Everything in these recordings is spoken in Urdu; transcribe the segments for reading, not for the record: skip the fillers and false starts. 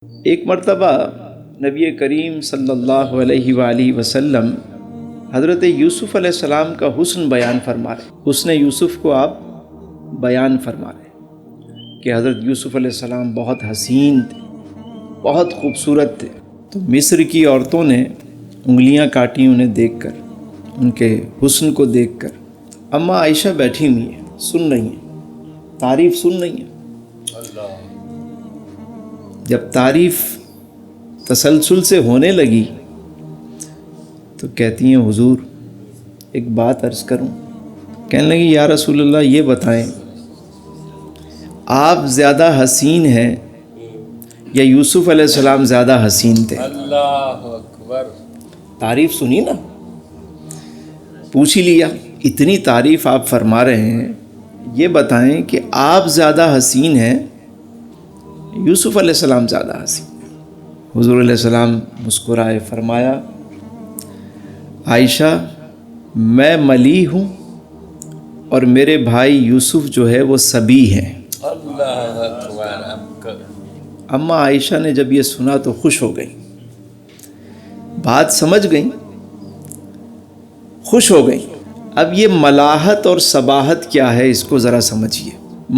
ایک مرتبہ نبی کریم صلی اللہ علیہ وآلہ وسلم حضرت یوسف علیہ السلام کا حسن بیان فرما رہے، حسن یوسف کو آپ بیان فرما رہے کہ حضرت یوسف علیہ السلام بہت حسین تھے، بہت خوبصورت تھے۔ تو مصر کی عورتوں نے انگلیاں کاٹی انہیں دیکھ کر، ان کے حسن کو دیکھ کر۔ اماں عائشہ بیٹھی ہوئی ہیں، سن رہی ہیں، تعریف سن رہی ہیں۔ جب تعریف تسلسل سے ہونے لگی تو کہتی ہیں حضور ایک بات عرض کروں؟ کہنے لگی یا رسول اللہ یہ بتائیں آپ زیادہ حسین ہیں یا یوسف علیہ السلام زیادہ حسین تھے؟ اللہ اکبر۔ تعریف سنی نا، پوچھ ہی لیا، اتنی تعریف آپ فرما رہے ہیں، یہ بتائیں کہ آپ زیادہ حسین ہیں یوسف علیہ السلام زیادہ حسین؟ حضور علیہ السلام مسکرائے، فرمایا عائشہ میں ملیح ہوں اور میرے بھائی یوسف جو ہے وہ صبی ہیں۔ اللہ اکبر۔ اماں عائشہ نے جب یہ سنا تو خوش ہو گئی، بات سمجھ گئی، خوش ہو گئی۔ اب یہ ملاحت اور صباحت کیا ہے اس کو ذرا سمجھیے۔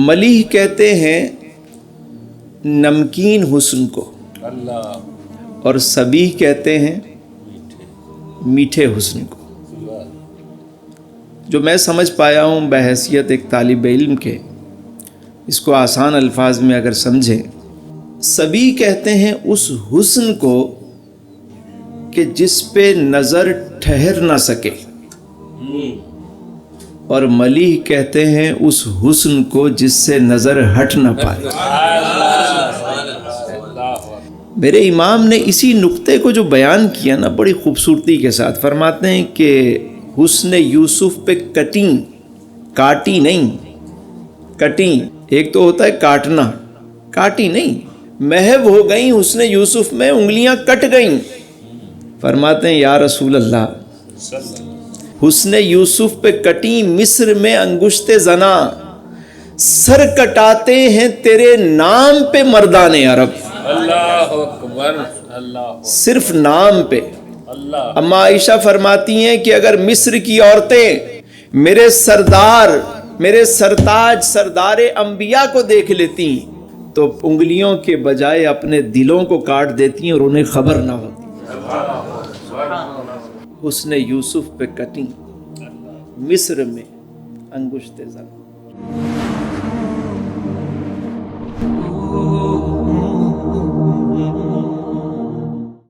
ملیح کہتے ہیں نمکین حسن کو، اللہ، اور صبی کہتے ہیں میٹھے حسن کو۔ جو میں سمجھ پایا ہوں بحیثیت ایک طالب علم کے، اس کو آسان الفاظ میں اگر سمجھیں، صبی کہتے ہیں اس حسن کو کہ جس پہ نظر ٹھہر نہ سکے، اور ملیح کہتے ہیں اس حسن کو جس سے نظر ہٹ نہ پائے۔ میرے امام نے اسی نقطے کو جو بیان کیا نا بڑی خوبصورتی کے ساتھ، فرماتے ہیں کہ حسن یوسف پہ کٹیں، کاٹی نہیں، کٹیں۔ ایک تو ہوتا ہے کاٹنا، کاٹی نہیں، محو ہو گئیں حسن یوسف میں، انگلیاں کٹ گئیں۔ فرماتے ہیں یا رسول اللہ حسن یوسف پہ کٹیں مصر میں انگشت زنا، سر کٹاتے ہیں تیرے نام پہ مردان عرب۔ اللہ اکبر، اللہ، صرف نام پہ۔ اللہ، اماں عائشہ فرماتی ہیں کہ اگر مصر کی عورتیں میرے سردار، میرے سرتاج، سردار انبیاء کو دیکھ لیتی تو انگلیوں کے بجائے اپنے دلوں کو کاٹ دیتی اور انہیں خبر نہ ہوتی۔ حسن یوسف پہ کٹیں مصر میں انگشت زنا۔